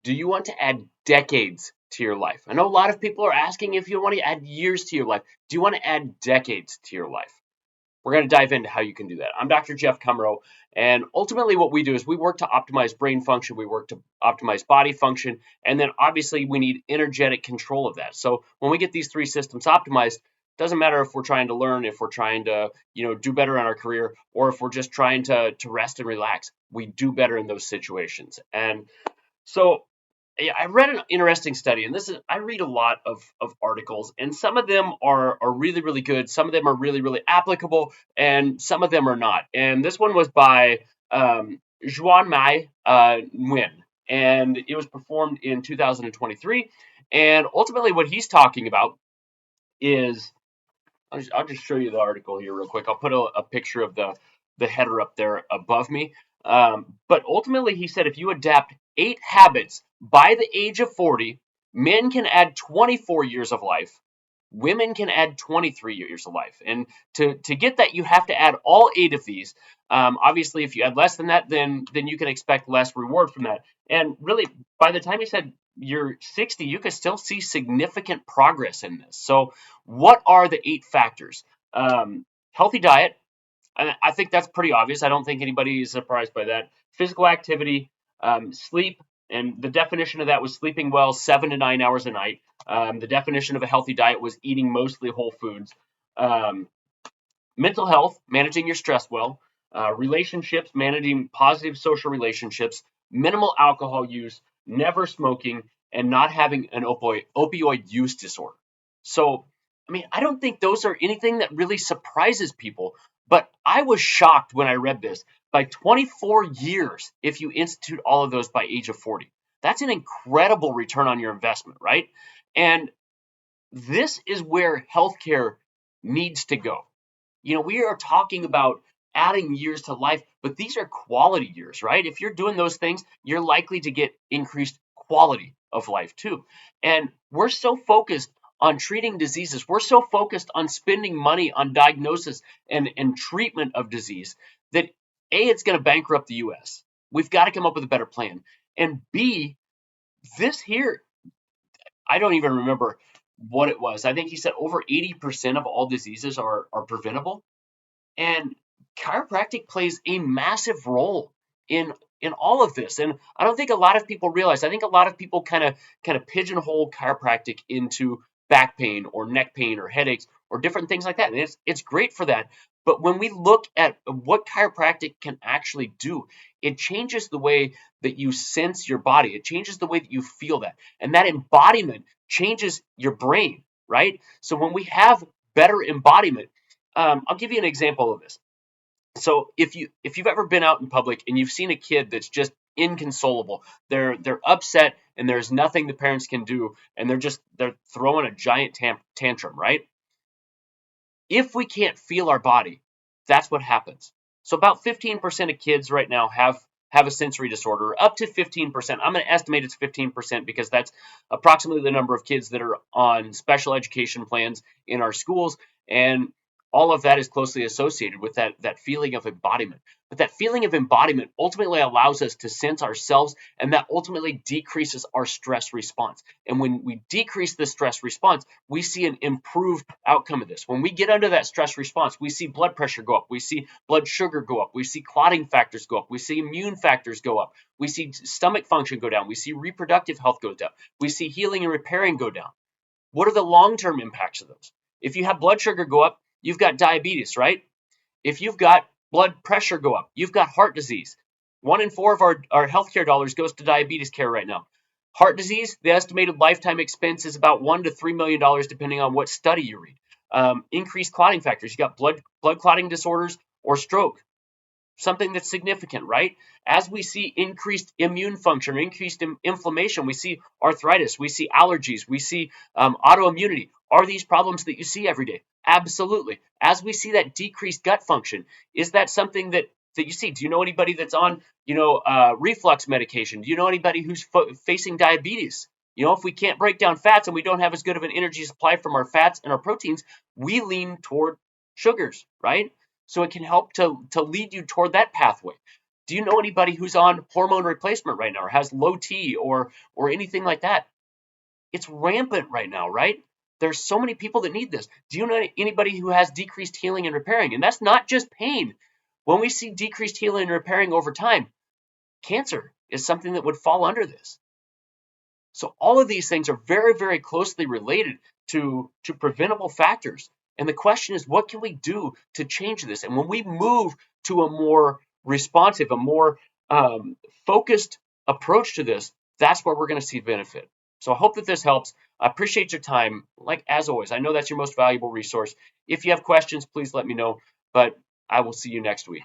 Do you want to add decades to your life? I know a lot of people are asking if you want to add years to your life. Do you want to add decades to your life? We're going to dive into how you can do that. I'm Dr. Jeff Cumro, and ultimately what we do is we work to optimize brain function, we work to optimize body function, and then obviously we need energetic control of that. So when we get these three systems optimized, doesn't matter if we're trying to learn, if we're trying to, do better in our career, or if we're just trying to rest and relax, we do better in those situations. And so yeah, I read an interesting study, and I read a lot of articles, and some of them are really really good, some of them are really really applicable, and some of them are not. And this one was by Xuan Mai Nguyen, and it was performed in 2023. And ultimately, what he's talking about is I'll just show you the article here real quick. I'll put a picture of the header up there above me. But ultimately, he said if you adapt 8 habits by the age of 40, men can add 24 years of life. Women can add 23 years of life. And to get that, you have to add all 8 of these. Obviously, if you add less than that, then you can expect less reward from that. And really, by the time he said you're 60, you can still see significant progress in this. So what are the 8 factors? Healthy diet. I think that's pretty obvious. I don't think anybody is surprised by that. Physical activity, sleep, and the definition of that was sleeping well 7 to 9 hours a night. The definition of a healthy diet was eating mostly whole foods. Um, Mental health, managing your stress well. Relationships, managing positive social relationships. Minimal alcohol use, never smoking, and not having an opioid use disorder. So, I mean, I don't think those are anything that really surprises people, but I was shocked when I read this. By 24 years, if you institute all of those by age of 40, that's an incredible return on your investment, right? And this is where healthcare needs to go. We are talking about adding years to life, but these are quality years, right? If you're doing those things, you're likely to get increased quality of life too. And we're so focused on treating diseases, we're so focused on spending money on diagnosis and treatment of disease that A, it's going to bankrupt the US. We've got to come up with a better plan. And B, this here, I don't even remember what it was. I think he said over 80% of all diseases are preventable. And chiropractic plays a massive role in all of this. And I don't think a lot of people realize. I think a lot of people kind of pigeonhole chiropractic into back pain or neck pain or headaches or different things like that. And it's great for that. But when we look at what chiropractic can actually do, it changes the way that you sense your body. It changes the way that you feel that. And that embodiment changes your brain, right? So when we have better embodiment, I'll give you an example of this. So if you've ever been out in public and you've seen a kid that's just inconsolable, they're upset and there's nothing the parents can do, and they're throwing a giant tantrum, right? If we can't feel our body, that's what happens. So about 15% of kids right now have a sensory disorder, up to 15%. I'm going to estimate it's 15% because that's approximately the number of kids that are on special education plans in our schools. And all of that is closely associated with that feeling of embodiment. But that feeling of embodiment ultimately allows us to sense ourselves, and that ultimately decreases our stress response. And when we decrease the stress response, we see an improved outcome of this. When we get under that stress response, we see blood pressure go up, we see blood sugar go up, we see clotting factors go up, we see immune factors go up, we see stomach function go down, we see reproductive health go down, we see healing and repairing go down. What are the long-term impacts of those? If you have blood sugar go up, you've got diabetes, right? If you've got blood pressure go up, you've got heart disease. 1 in 4 of our healthcare dollars goes to diabetes care right now. Heart disease, the estimated lifetime expense is about $1 to $3 million, depending on what study you read. Increased clotting factors, you got blood clotting disorders or stroke, something that's significant, right? As we see increased immune function, increased inflammation, we see arthritis, we see allergies, we see autoimmunity. Are these problems that you see every day? Absolutely. As we see that decreased gut function, is that something that you see? Do you know anybody that's on, reflux medication? Do you know anybody who's facing diabetes? If we can't break down fats and we don't have as good of an energy supply from our fats and our proteins, we lean toward sugars, right? So it can help to lead you toward that pathway. Do you know anybody who's on hormone replacement right now or has low T or anything like that? It's rampant right now, right? There's so many people that need this. Do you know anybody who has decreased healing and repairing? And that's not just pain. When we see decreased healing and repairing over time, cancer is something that would fall under this. So all of these things are very, very closely related to preventable factors. And the question is, what can we do to change this? And when we move to a more responsive, a more focused approach to this, that's where we're going to see benefit. So I hope that this helps. I appreciate your time. Like as always, I know that's your most valuable resource. If you have questions, please let me know. But I will see you next week.